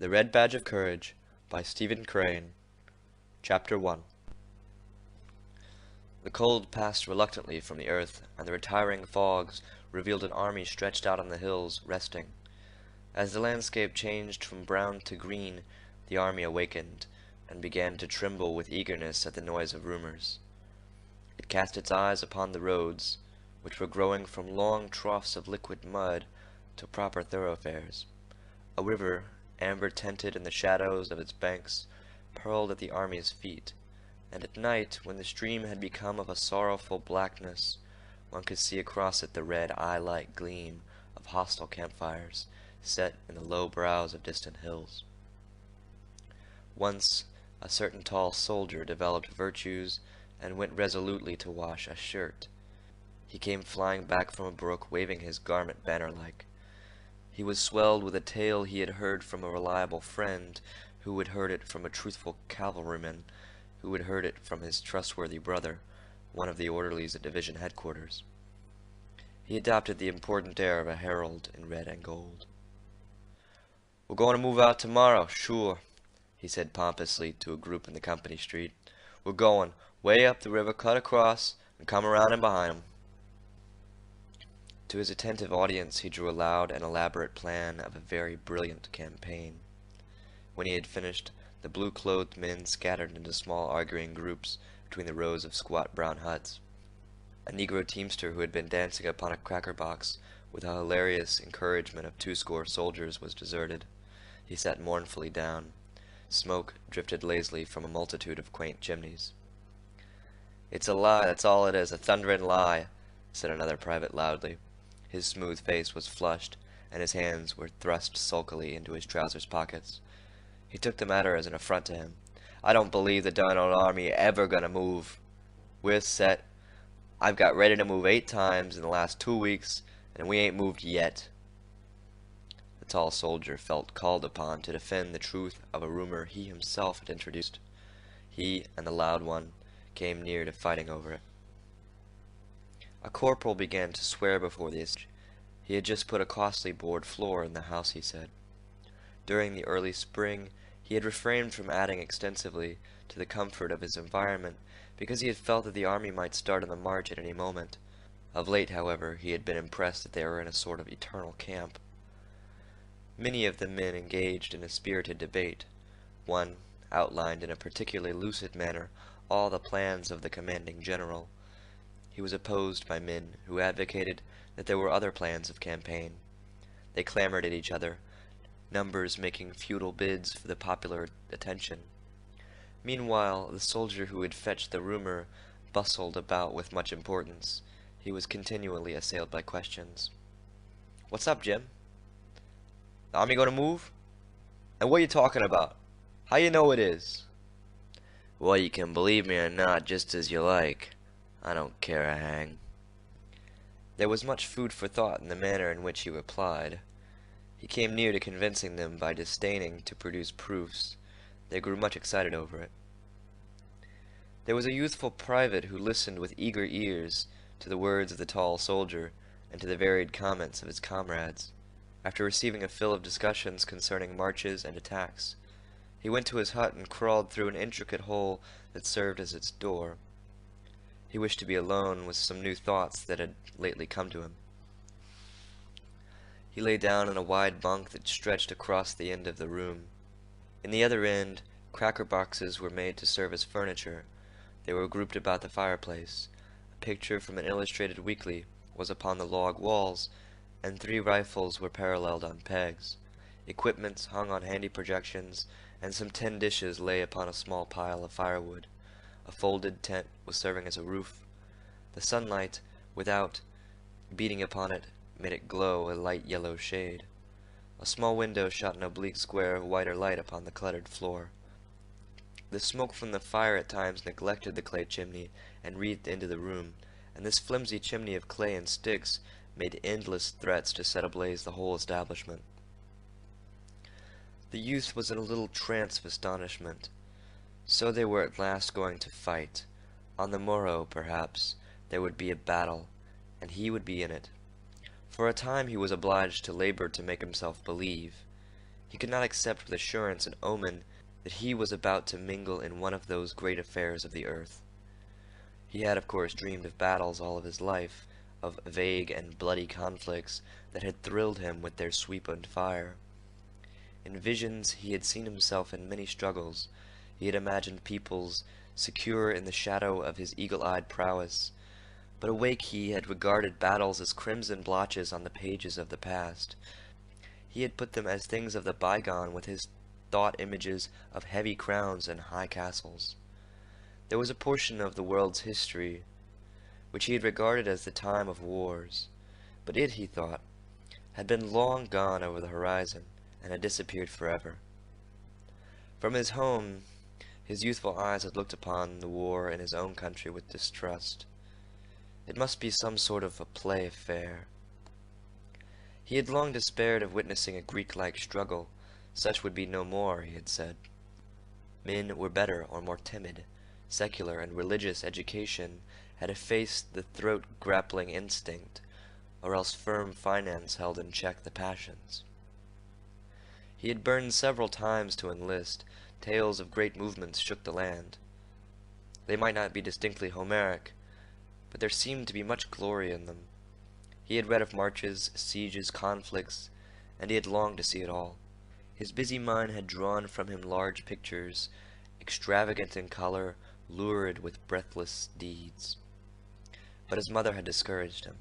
The Red Badge of Courage by Stephen Crane. Chapter 1. The cold passed reluctantly from the earth, and the retiring fogs revealed an army stretched out on the hills, resting. As the landscape changed from brown to green, the army awakened, and began to tremble with eagerness at the noise of rumors. It cast its eyes upon the roads, which were growing from long troughs of liquid mud to proper thoroughfares. A river, amber-tinted in the shadows of its banks, purled at the army's feet, and at night, when the stream had become of a sorrowful blackness, one could see across it the red eye-like gleam of hostile campfires set in the low brows of distant hills. Once a certain tall soldier developed virtues and went resolutely to wash a shirt. He came flying back from a brook, waving his garment banner-like. He was swelled with a tale he had heard from a reliable friend, who had heard it from a truthful cavalryman, who had heard it from his trustworthy brother, one of the orderlies at division headquarters. He adopted the important air of a herald in red and gold. "We're going to move out tomorrow, sure," he said pompously to a group in the company street. "We're going way up the river, cut across, and come around in behind 'em." To his attentive audience he drew a loud and elaborate plan of a very brilliant campaign. When he had finished, the blue-clothed men scattered into small arguing groups between the rows of squat brown huts. A Negro teamster who had been dancing upon a cracker box with the hilarious encouragement of 20 soldiers was deserted. He sat mournfully down. Smoke drifted lazily from a multitude of quaint chimneys. "It's a lie, that's all it is, a thunderin' lie," said another private loudly. His smooth face was flushed, and his hands were thrust sulkily into his trousers pockets. He took the matter as an affront to him. "I don't believe the darn old army ever gonna move. We're set. I've got ready to move 8 times in the last 2 weeks, and we ain't moved yet." The tall soldier felt called upon to defend the truth of a rumor he himself had introduced. He and the loud one came near to fighting over it. A corporal began to swear before the assembly. He had just put a costly board floor in the house, he said. During the early spring, he had refrained from adding extensively to the comfort of his environment because he had felt that the army might start on the march at any moment. Of late, however, he had been impressed that they were in a sort of eternal camp. Many of the men engaged in a spirited debate. One outlined in a particularly lucid manner all the plans of the commanding general. He was opposed by men who advocated that there were other plans of campaign. They clamored at each other, numbers making futile bids for the popular attention. Meanwhile, the soldier who had fetched the rumor bustled about with much importance. He was continually assailed by questions. "What's up, Jim? The army gonna move? And what you talking about? How you know it is?" "Well, you can believe me or not, just as you like. I don't care a hang." There was much food for thought in the manner in which he replied. He came near to convincing them by disdaining to produce proofs. They grew much excited over it. There was a youthful private who listened with eager ears to the words of the tall soldier and to the varied comments of his comrades. After receiving a fill of discussions concerning marches and attacks, he went to his hut and crawled through an intricate hole that served as its door. He wished to be alone with some new thoughts that had lately come to him. He lay down in a wide bunk that stretched across the end of the room. In the other end, cracker boxes were made to serve as furniture. They were grouped about the fireplace. A picture from an illustrated weekly was upon the log walls, and 3 rifles were paralleled on pegs. Equipments hung on handy projections, and some tin dishes lay upon a small pile of firewood. A folded tent was serving as a roof. The sunlight without, beating upon it, made it glow a light yellow shade. A small window shot an oblique square of whiter light upon the cluttered floor. The smoke from the fire at times neglected the clay chimney and wreathed into the room, and this flimsy chimney of clay and sticks made endless threats to set ablaze the whole establishment. The youth was in a little trance of astonishment. So they were at last going to fight. On the morrow, perhaps, there would be a battle, and he would be in it. For a time he was obliged to labor to make himself believe. He could not accept with assurance an omen that he was about to mingle in one of those great affairs of the earth. He had, of course, dreamed of battles all of his life, of vague and bloody conflicts that had thrilled him with their sweep and fire. In visions he had seen himself in many struggles. He had imagined peoples secure in the shadow of his eagle-eyed prowess. But awake he had regarded battles as crimson blotches on the pages of the past. He had put them as things of the bygone with his thought images of heavy crowns and high castles. There was a portion of the world's history which he had regarded as the time of wars, but it, he thought, had been long gone over the horizon, and had disappeared forever. From his home, his youthful eyes had looked upon the war in his own country with distrust. It must be some sort of a play affair. He had long despaired of witnessing a Greek-like struggle. Such would be no more, he had said. Men were better or more timid. Secular and religious education had effaced the throat-grappling instinct, or else firm finance held in check the passions. He had burned several times to enlist. Tales of great movements shook the land. They might not be distinctly Homeric, but there seemed to be much glory in them. He had read of marches, sieges, conflicts, and he had longed to see it all. His busy mind had drawn from him large pictures, extravagant in color, lurid with breathless deeds. But his mother had discouraged him.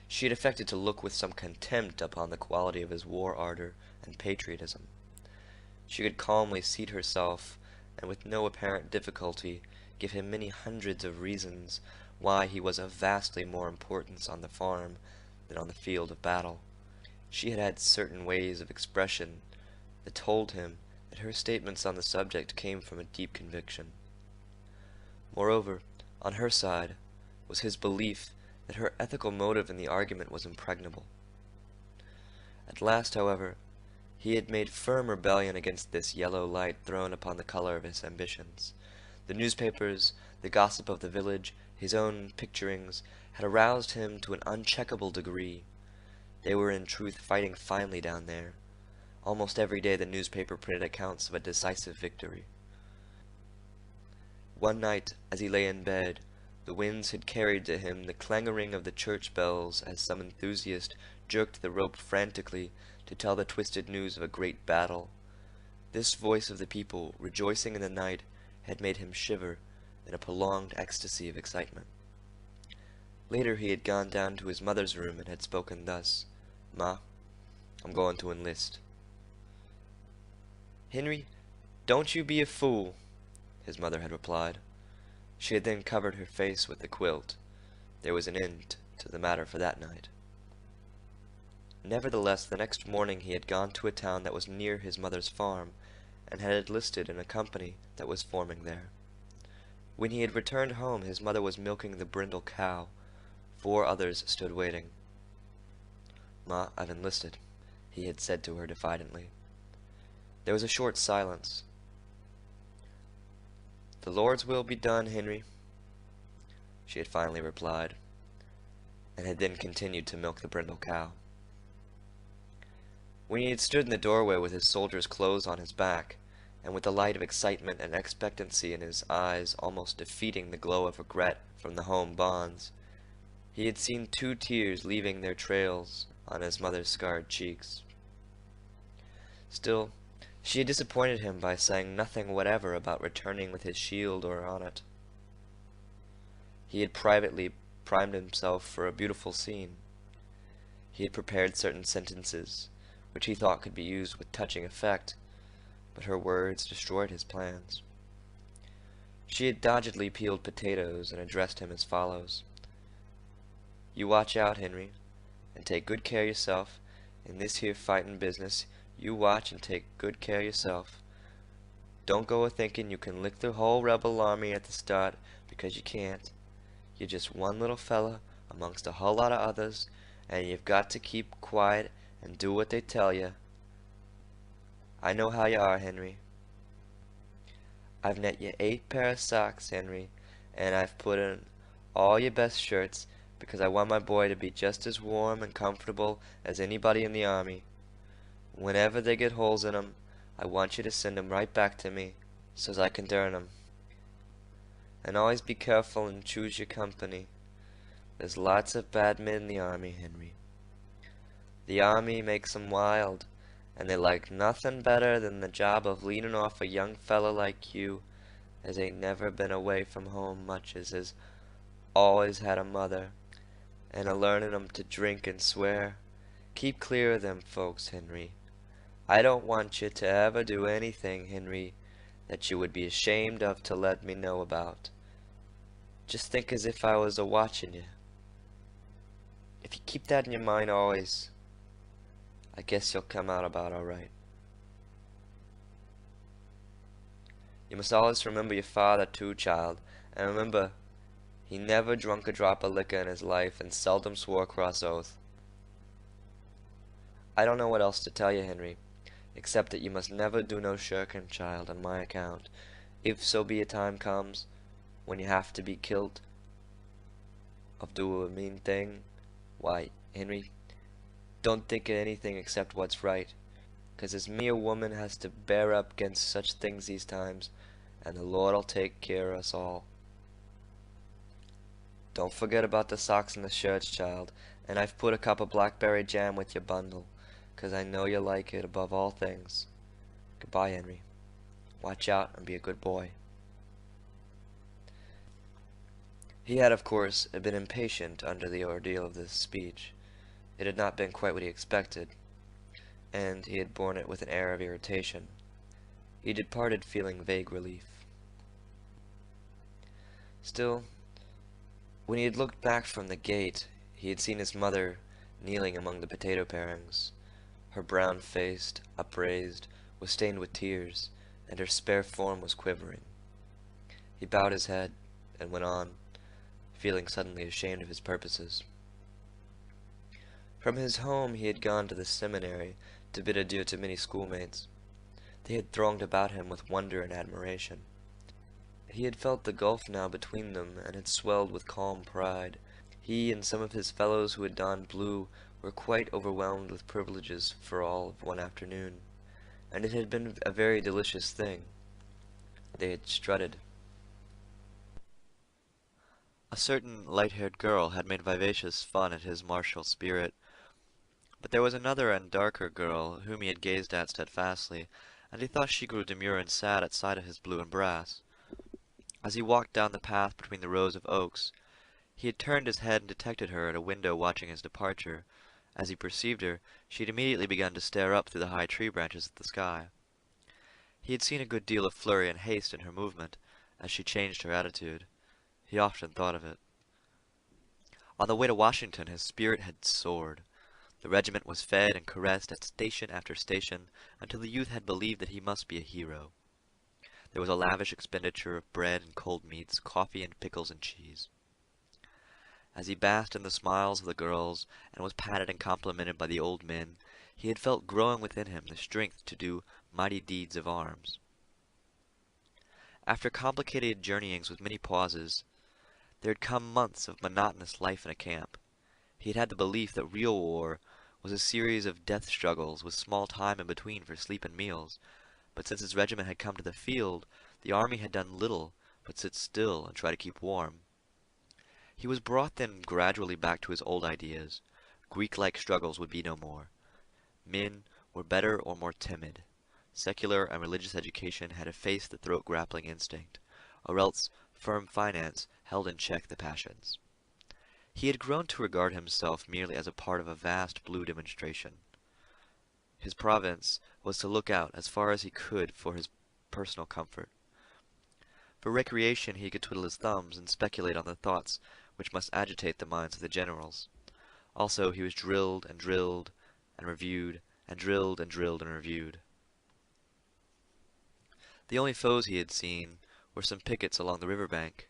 She had affected to look with some contempt upon the quality of his war ardor and patriotism. She could calmly seat herself, and with no apparent difficulty give him many hundreds of reasons why he was of vastly more importance on the farm than on the field of battle. She had had certain ways of expression that told him that her statements on the subject came from a deep conviction. Moreover, on her side, was his belief that her ethical motive in the argument was impregnable. At last, however, he had made firm rebellion against this yellow light thrown upon the color of his ambitions. The newspapers, the gossip of the village, his own picturings, had aroused him to an uncheckable degree. They were in truth fighting finely down there. Almost every day the newspaper printed accounts of a decisive victory. One night, as he lay in bed, the winds had carried to him the clangoring of the church bells as some enthusiast jerked the rope frantically to tell the twisted news of a great battle. This voice of the people, rejoicing in the night, had made him shiver in a prolonged ecstasy of excitement. Later he had gone down to his mother's room and had spoken thus, "Ma, I'm going to enlist." "Henry, don't you be a fool," his mother had replied. She had then covered her face with the quilt. There was an end to the matter for that night. Nevertheless, the next morning he had gone to a town that was near his mother's farm, and had enlisted in a company that was forming there. When he had returned home, his mother was milking the brindle cow. 4 others stood waiting. "Ma, I've enlisted," he had said to her diffidently. There was a short silence. "The Lord's will be done, Henry," she had finally replied, and had then continued to milk the brindle cow. When he had stood in the doorway with his soldier's clothes on his back, and with the light of excitement and expectancy in his eyes almost defeating the glow of regret from the home bonds, he had seen 2 tears leaving their trails on his mother's scarred cheeks. Still, she had disappointed him by saying nothing whatever about returning with his shield or on it. He had privately primed himself for a beautiful scene. He had prepared certain sentences, which he thought could be used with touching effect, but her words destroyed his plans. She had doggedly peeled potatoes and addressed him as follows: "You watch out, Henry, and take good care yourself. In this here fightin' business, you watch and take good care yourself. Don't go a-thinking you can lick the whole rebel army at the start, because you can't. You're just one little fella amongst a whole lot of others, and you've got to keep quiet and do what they tell you. I know how you are, Henry. I've knit you 8 pair of socks, Henry, and I've put in all your best shirts, because I want my boy to be just as warm and comfortable as anybody in the army. Whenever they get holes in 'em, I want you to send 'em right back to me, so's I can darn 'em. And always be careful and choose your company. There's lots of bad men in the army, Henry. The army makes 'em wild, and they like nothing better than the job of leading off a young feller like you as ain't never been away from home much as has always had a mother, and a-learning 'em to drink and swear. Keep clear of them folks, Henry. I don't want you to ever do anything, Henry, that you would be ashamed of to let me know about. Just think as if I was a-watching you. If you keep that in your mind always, I guess you'll come out about all right. You must always remember your father too, child, and remember he never drunk a drop of liquor in his life and seldom swore a cross oath. I don't know what else to tell you, Henry, except that you must never do no shirking, child, on my account. If so be a time comes when you have to be kilt of do a mean thing, why, Henry, don't think of anything except what's right, 'cause as me a woman has to bear up against such things these times, and the Lord'll take care of us all. Don't forget about the socks and the shirts, child, and I've put a cup of blackberry jam with your bundle, 'cause I know you like it above all things. Goodbye, Henry. Watch out and be a good boy. He had, of course, been impatient under the ordeal of this speech. It had not been quite what he expected, and he had borne it with an air of irritation. He departed feeling vague relief. Still, when he had looked back from the gate, he had seen his mother kneeling among the potato parings. Her brown face, upraised, was stained with tears, and her spare form was quivering. He bowed his head and went on, feeling suddenly ashamed of his purposes. From his home he had gone to the seminary to bid adieu to many schoolmates. They had thronged about him with wonder and admiration. He had felt the gulf now between them, and had swelled with calm pride. He and some of his fellows who had donned blue were quite overwhelmed with privileges for all of one afternoon, and it had been a very delicious thing. They had strutted. A certain light-haired girl had made vivacious fun at his martial spirit, but there was another and darker girl whom he had gazed at steadfastly, and he thought she grew demure and sad at sight of his blue and brass. As he walked down the path between the rows of oaks, he had turned his head and detected her at a window watching his departure. As he perceived her, she had immediately begun to stare up through the high tree branches at the sky. He had seen a good deal of flurry and haste in her movement, as she changed her attitude. He often thought of it. On the way to Washington his spirit had soared. The regiment was fed and caressed at station after station, until the youth had believed that he must be a hero. There was a lavish expenditure of bread and cold meats, coffee and pickles and cheese. As he basked in the smiles of the girls, and was patted and complimented by the old men, he had felt growing within him the strength to do mighty deeds of arms. After complicated journeyings with many pauses, there had come months of monotonous life in a camp. He had had the belief that real war was a series of death struggles with small time in between for sleep and meals, but since his regiment had come to the field, the army had done little but sit still and try to keep warm. He was brought then gradually back to his old ideas. Greek-like struggles would be no more. Men were better or more timid. Secular and religious education had effaced the throat-grappling instinct, or else firm finance held in check the passions. He had grown to regard himself merely as a part of a vast blue demonstration. His province was to look out as far as he could for his personal comfort. For recreation he could twiddle his thumbs and speculate on the thoughts which must agitate the minds of the generals. Also he was drilled and drilled and reviewed, and drilled and drilled and reviewed. The only foes he had seen were some pickets along the river bank.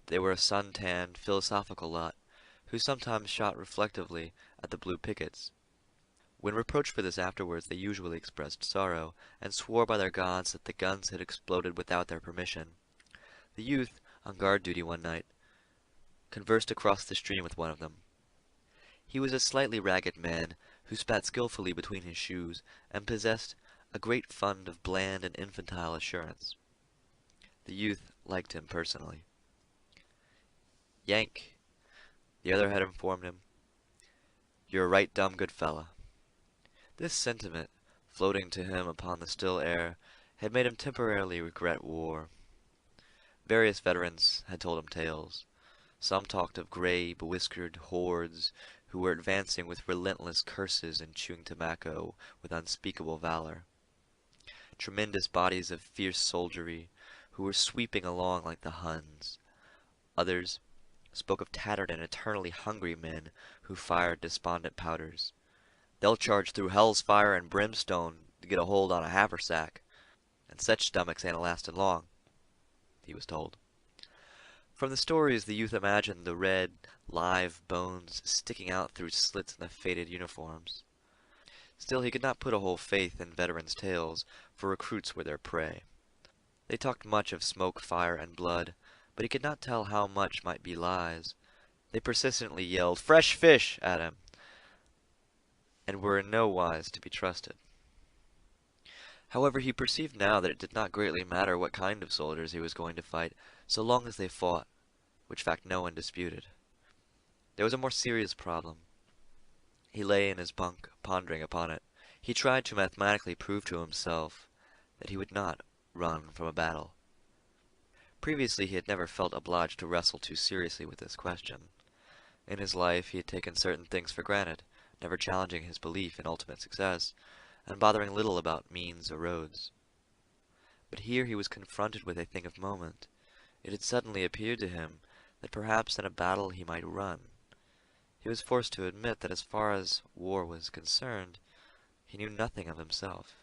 They were a sun-tanned, philosophical lot, who sometimes shot reflectively at the blue pickets. When reproached for this afterwards, they usually expressed sorrow, and swore by their gods that the guns had exploded without their permission. The youth, on guard duty one night, conversed across the stream with one of them. He was a slightly ragged man, who spat skillfully between his shoes, and possessed a great fund of bland and infantile assurance. The youth liked him personally. "Yank," the other had informed him, "you're a right dumb good fella." This sentiment, floating to him upon the still air, had made him temporarily regret war. Various veterans had told him tales. Some talked of gray, bewhiskered hordes who were advancing with relentless curses and chewing tobacco with unspeakable valor. Tremendous bodies of fierce soldiery who were sweeping along like the Huns. Others spoke of tattered and eternally hungry men who fired despondent powders. "They'll charge through hell's fire and brimstone to get a hold on a haversack, and such stomachs ain't a-lastin' long," he was told. From the stories the youth imagined the red, live bones sticking out through slits in the faded uniforms. Still, he could not put a whole faith in veterans' tales, for recruits were their prey. They talked much of smoke, fire, and blood, but he could not tell how much might be lies. They persistently yelled "fresh fish" at him, and were in no wise to be trusted. However, he perceived now that it did not greatly matter what kind of soldiers he was going to fight, so long as they fought, which fact no one disputed. There was a more serious problem. He lay in his bunk, pondering upon it. He tried to mathematically prove to himself that he would not run from a battle. Previously he had never felt obliged to wrestle too seriously with this question. In his life he had taken certain things for granted, never challenging his belief in ultimate success, and bothering little about means or roads. But here he was confronted with a thing of moment. It had suddenly appeared to him that perhaps in a battle he might run. He was forced to admit that as far as war was concerned, he knew nothing of himself.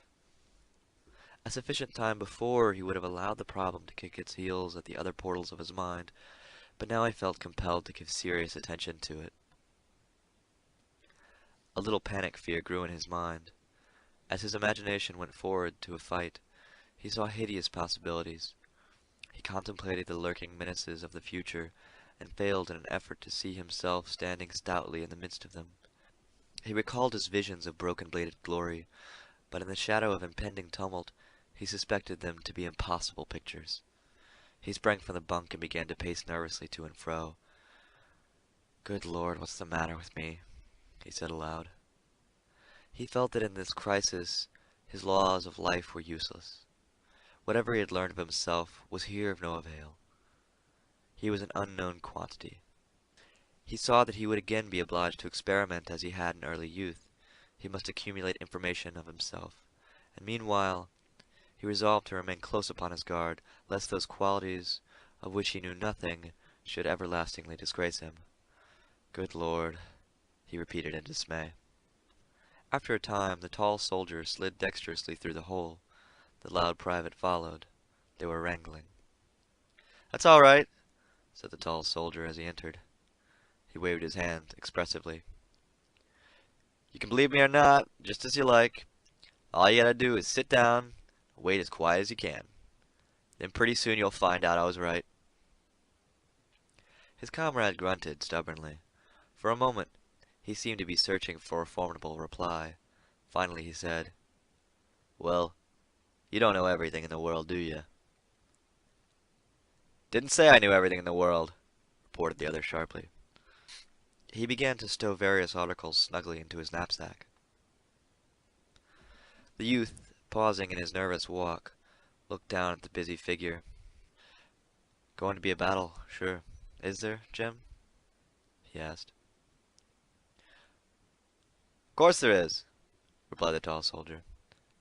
A sufficient time before he would have allowed the problem to kick its heels at the other portals of his mind, but now he felt compelled to give serious attention to it. A little panic fear grew in his mind. As his imagination went forward to a fight, he saw hideous possibilities. He contemplated the lurking menaces of the future, and failed in an effort to see himself standing stoutly in the midst of them. He recalled his visions of broken-bladed glory, but in the shadow of impending tumult, he suspected them to be impossible pictures. He sprang from the bunk and began to pace nervously to and fro. "Good Lord, what's the matter with me?" he said aloud. He felt that in this crisis his laws of life were useless. Whatever he had learned of himself was here of no avail. He was an unknown quantity. He saw that he would again be obliged to experiment as he had in early youth. He must accumulate information of himself, and meanwhile he resolved to remain close upon his guard, lest those qualities of which he knew nothing should everlastingly disgrace him. "Good Lord," he repeated in dismay. After a time the tall soldier slid dexterously through the hole. The loud private followed. They were wrangling. "That's all right," said the tall soldier as he entered. He waved his hand expressively. "You can believe me or not, just as you like. All you gotta do is sit down and wait as quiet as you can. Then pretty soon you'll find out I was right." His comrade grunted stubbornly. For a moment he seemed to be searching for a formidable reply. Finally he said, "Well, you don't know everything in the world, do you?" "Didn't say I knew everything in the world," reported the other sharply. He began to stow various articles snugly into his knapsack. The youth, pausing in his nervous walk, looked down at the busy figure. "Going to be a battle, sure. Is there, Jim?" he asked. "Course there is," replied the tall soldier.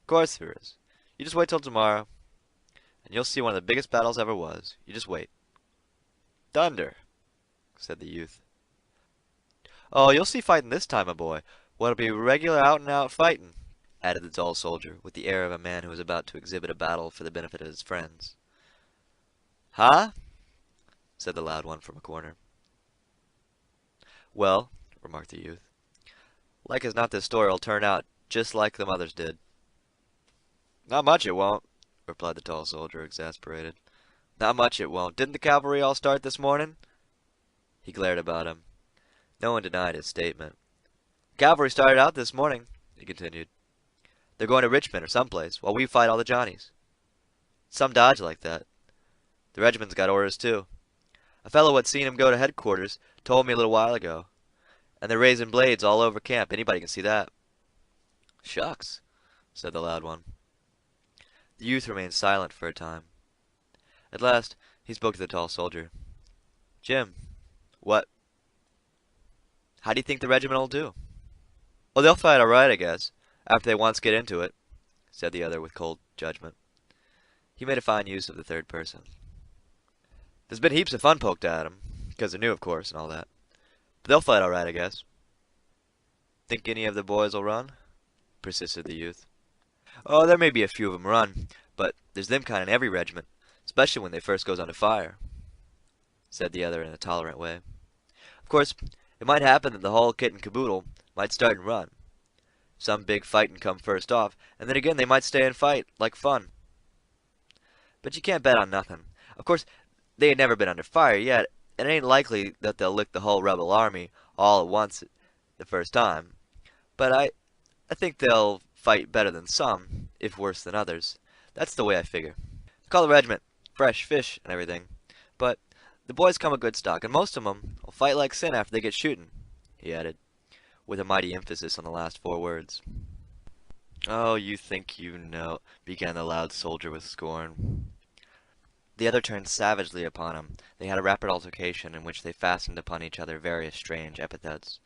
"Course there is. You just wait till tomorrow, and you'll see one of the biggest battles ever was. You just wait." "Thunder," said the youth. "Oh, you'll see fightin' this time, my boy. What'll be regular out-and-out fightin'," added the tall soldier, with the air of a man who was about to exhibit a battle for the benefit of his friends. "Huh?" said the loud one from a corner. "Well," remarked the youth, "like as not this story'll turn out just like them others did." "Not much it won't," replied the tall soldier, exasperated. "Not much it won't. Didn't the cavalry all start this morning?" He glared about him. No one denied his statement. Cavalry started out this morning, he continued. They're going to Richmond or someplace, while we fight all the Johnnies. Some dodge like that. The regiment's got orders, too. A fellow what seen 'em go to headquarters told me a little while ago. And they're raising blades all over camp. Anybody can see that. Shucks, said the loud one. The youth remained silent for a time. At last, he spoke to the tall soldier. Jim, what? How do you think the regiment'll do? Oh, they'll fight all right, I guess, after they once get into it, said the other with cold judgment. He made a fine use of the third person. There's been heaps of fun poked at 'em, 'cause they're new, of course, and all that. But they'll fight all right, I guess. Think any of the boys'll run? Persisted the youth. Oh, there may be a few of 'em run, but there's them kind in every regiment, especially when they first goes under fire, said the other in a tolerant way. Of course, it might happen that the whole kit and caboodle might start and run. Some big fightin' come first off, and then again they might stay and fight, like fun. But you can't bet on nothin'. Of course, they ain't never been under fire yet, and it ain't likely that they'll lick the whole rebel army all at once the first time. But I think they'll fight better than some, if worse than others. That's the way I figure. Call the regiment fresh fish and everything. But the boys come of good stock, and most of 'em'll fight like sin after they get shootin', he added, with a mighty emphasis on the last 4 words. Oh, you think you know, began the loud soldier with scorn. The other turned savagely upon him. They had a rapid altercation in which they fastened upon each other various strange epithets.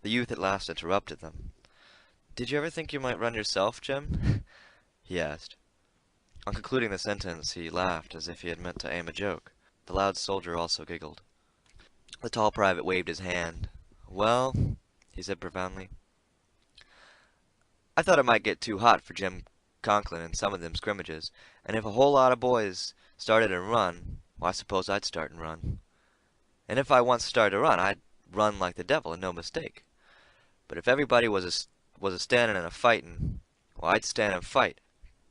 The youth at last interrupted them. Did you ever think you might run yourself, Jim? he asked. On concluding the sentence, he laughed as if he had meant to aim a joke. The loud soldier also giggled. The tall private waved his hand. Well, he said profoundly, I thought it might get too hot for Jim Conklin in some of them scrimmages, and if a whole lot of boys started and run, well, I suppose I'd start and run. And if I once started to run, I'd run like the devil, and no mistake. But if everybody was a standing and a fighting, well, I'd stand and fight.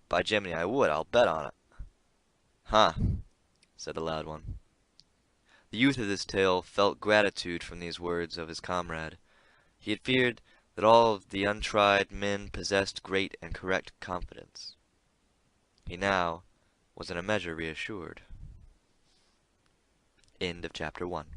By Jiminy, I would, I'll bet on it. Huh, said the loud one. The youth of this tale felt gratitude from these words of his comrade. He had feared that all of the untried men possessed great and correct confidence. He now was in a measure reassured. End of chapter 1.